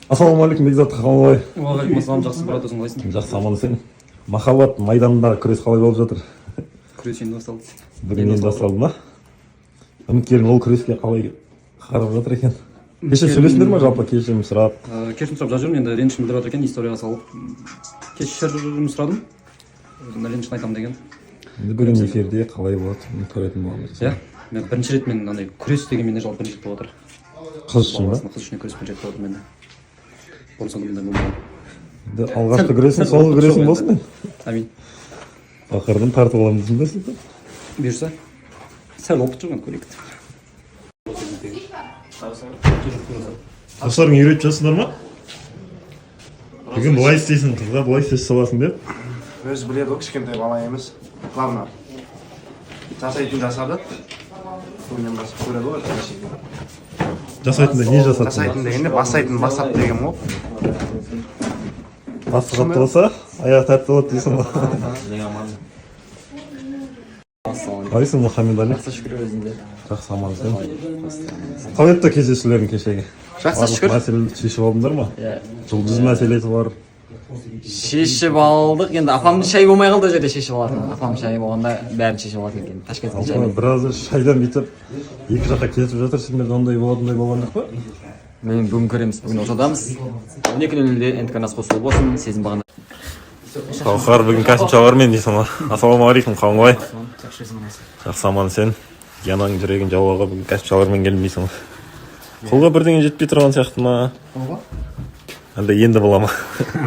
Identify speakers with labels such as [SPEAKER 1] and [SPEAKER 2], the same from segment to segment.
[SPEAKER 1] Ассалаумағалейкум, Бекзат, қалай?
[SPEAKER 2] Уағалейкум ассалам, жақсы брат, өзің қалайсың?
[SPEAKER 1] Жақсы, аман сен. Махаббат майданында күрес қалай болып жатыр?
[SPEAKER 2] Күрес енді басталды.
[SPEAKER 1] Бүгін енді басталды ма? Үміткерің ол күреске қалай қарап жатыр екен? Кеше сөйлесіңдер ма жалпы, кешірім сұрап?
[SPEAKER 2] Кешірім сұрап жатыр жүрмін, енді ренішін білдіріп жатыр екен, историяға салып. Кешірім сұрадым, ренішін айтамын деген.
[SPEAKER 1] Енді бүгін эфирде қалай болады, көретін боламыз.
[SPEAKER 2] Иә, мен бірінші рет мен андай күрес деген менде жалпы бірінші рет болып жатыр.
[SPEAKER 1] Қыз үшін ба?
[SPEAKER 2] Қыз үшін күрес бірінші рет болып жатыр менде. Бұрын-соңды менде болмаған.
[SPEAKER 1] Енді алғашқы күресің, соңғы күресің болсын мен.
[SPEAKER 2] Амин.
[SPEAKER 1] Ақырын тартып аламын дейсің бе?
[SPEAKER 2] Бұйырса, сәл опыт жоқ, көрейік.
[SPEAKER 1] Достарың үйретіп жатсыңдар ма? Бүгін былай істейсің, қызға былай істей саласың деп.
[SPEAKER 3] Өзі біледі ғой, кішкентай бала емес. Главное, жасайтын жасады. Бүгіннен бастап көреді ғой.
[SPEAKER 1] Жасайтында не жасады?
[SPEAKER 3] Жасайтын дегенде бастайтын бастап деген ғой.
[SPEAKER 1] Басы қатты болса, аяқ тәтті болады дейсің ғой. Қалайсың, Мұхаммед-Али?
[SPEAKER 2] Жақсы шүкір өзінде.
[SPEAKER 1] Жақсы, аман сен. Қалай өтті кездесулерің кешегі?
[SPEAKER 2] Жақсы шүкір.
[SPEAKER 1] Мәселені шешіп алдыңдар ма? Жұлдыз мәселесі бар.
[SPEAKER 4] Шешіп алдық. Енді апамның шайы болмай қалды, жерде шешіп алатын. Апам шайы болғанда бәрін шешіп алатын екен. Ташкенттің шайы.
[SPEAKER 1] Біраз шайдан бүйтіп екі жаққа кетіп жатыр. Сендерде ондай болатындай болған жоқ па?
[SPEAKER 4] Мен бүгін көреміз, бүгін ошадамыз. 12:00-де НТК-нас қосылып болсын, сезім бағана.
[SPEAKER 1] Қауқар, бүгін кәсіпшілермен дейсің ба? Ассалаумағалейкум, қалың қалай? Жақсы, аман сен. Янаң жүрегін жауаға бүгін кәсіпшілермен келдім дейсің ба? Қолға бірдеңе жетпей тұрған сияқты ма?
[SPEAKER 4] Қолға?
[SPEAKER 1] Әлде енді бола ма?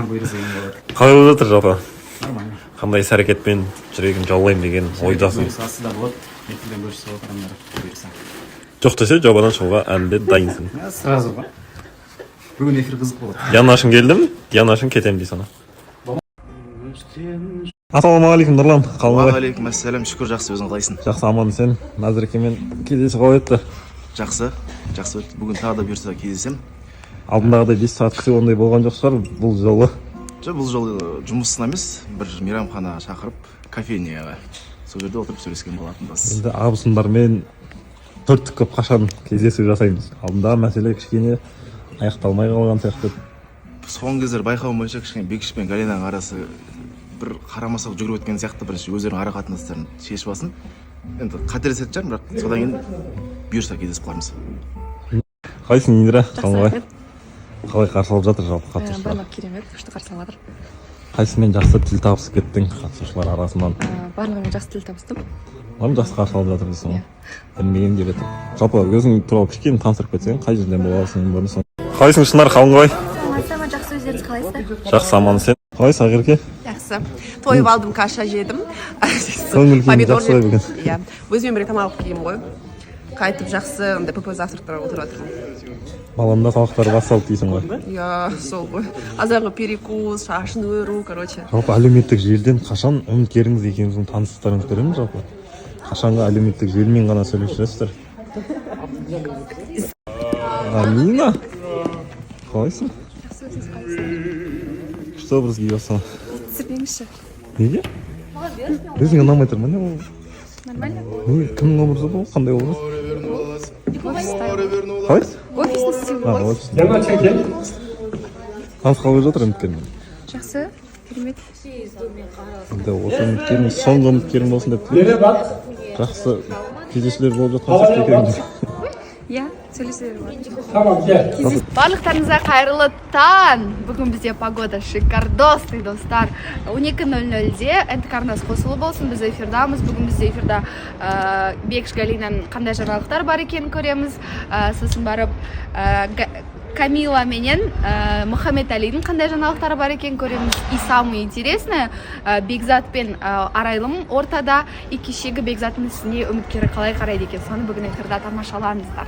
[SPEAKER 4] Бұйырса енді болады.
[SPEAKER 1] Қалай болып жатыр жалпы?
[SPEAKER 4] Нормально.
[SPEAKER 1] Қандай іс-әрекетпен жүрегін жаулаймын деген ойдасың?
[SPEAKER 4] Бұйырса да болады. Ертеден бөлісіп отырғандар бұйырса.
[SPEAKER 1] Жоқ десе жобадан шығуға әлі де дайынсың.
[SPEAKER 4] Сразу ба? Бүгін эфир қызық болады.
[SPEAKER 1] Янашың келдім, Янашың кетем дейсің. Ассалаумағалейкум, Нұрлан. Қалың қалай?
[SPEAKER 3] Уағалейкум ассалам, шүкір жақсы, өзің қалайсың?
[SPEAKER 1] Жақсы, аман сен. Назеркемен кездесу қалай өтті?
[SPEAKER 3] Жақсы өтті. Бүгін тағы да бұйырса кездесем.
[SPEAKER 1] Алдындағыдай 5 сағат күту ондай болған жоқ шығар бұл жолы.
[SPEAKER 3] Жоқ, бұл жолы жұмысына емес, бір мейрамхана шақырып, кофейняға. Сол жерде отырып сөйлескен болатынбыз.
[SPEAKER 1] Енді абысындармен төрттік көп қашан кездесу жасаймыз. Алдындағы мәселе кішкене аяқталмай қалған сияқты.
[SPEAKER 3] Соңғы кездері байқауым бойынша кішкене Бекіш пен Галинаның арасы бір қарамасақ жүгіріп өткен сияқты бірінші өздерінің ара қатынастарын шешіп алсын. Енді қателесетін шығармын, бірақ содан кейін бұйырса кездесіп қалармыз.
[SPEAKER 1] Қалайсың, Индира? Қалай? Қалай қарсы алып жатыр жалпы қатысушылар?
[SPEAKER 5] Барлық керемет, күшті қарсы алып жатыр.
[SPEAKER 1] Қайсымен жақсы тіл табысып кеттің қатысушылар арасынан?
[SPEAKER 5] Барлығымен жақсы тіл табыстым.
[SPEAKER 1] Олар жақсы қарсы алып жатыр дейсің ғой? Білмеген деп еді. Жалпы өзің туралы кішкене таныстырып кетсең, қай жерден боласың, бұрын? Қалайсың, Шынар, қалың қалай?
[SPEAKER 5] Жақсы, өздеріңіз қалайсыздар?
[SPEAKER 1] Жақсы, аман сен. Қалайсың, Ақерке?
[SPEAKER 6] Жақсы. Тойып алдым, каша жедім.
[SPEAKER 1] Көңіл күйің жақсы ғой бүгін?
[SPEAKER 6] Иә, өзімен бірге тамақ киім ғой. Қайтып жақсы, андай ПП завтрактар отырып жатырмын.
[SPEAKER 1] Баламда сабақтар басталды дейсің ғой?
[SPEAKER 6] Иә, сол ғой. Азанғы перекус, шашын өру, короче.
[SPEAKER 1] Жалпы әлеуметтік желіден қашан үміткеріңіз екеуіңіздің таныстықтарыңыз көреміз жалпы? Қашанғы әлеуметтік желімен ғана сөйлесіп жүресіздер? Амина, қалайсың?
[SPEAKER 5] Жақсы, өзіңіз қалайсыздар?
[SPEAKER 1] Күшті образ киіп алсың.
[SPEAKER 5] Түсірмеңізші.
[SPEAKER 1] Неге? Өзіңе ұнамай тұр ма не?
[SPEAKER 5] Нормально?
[SPEAKER 1] Кімнің образы бұл? Қандай образ? Қалай?
[SPEAKER 5] Офисный стиль.
[SPEAKER 1] Таныс қалай жатыр үміткермен?
[SPEAKER 5] Жақсы, керемет.
[SPEAKER 1] Енді осы үміткерің соңғы үміткерің болсын деп тілейміз. Жақсы кездесулер болып жатқан сияқты екеуіңіз.
[SPEAKER 5] Иә, сөйлесулер. Барлықтарыңызға қайырлы таң. Бүгін бізде погода шикардосный, достар. 12:00-де НТК-нас қосылып болсын, біз эфирдамыз. Бүгін бізде эфирда Бекіш Галинаның қандай жаңалықтар бар екенін көреміз. Сосын барып Камила менен Мұхаммед-Алидің қандай жаңалықтары бар екенін көреміз. И самое интересное, Бекзат пен Арайлым ортада. И кешегі Бекзаттың үстіне үміткері қалай қарайды екен. Соны бүгін эфирда тамашалаңыздар.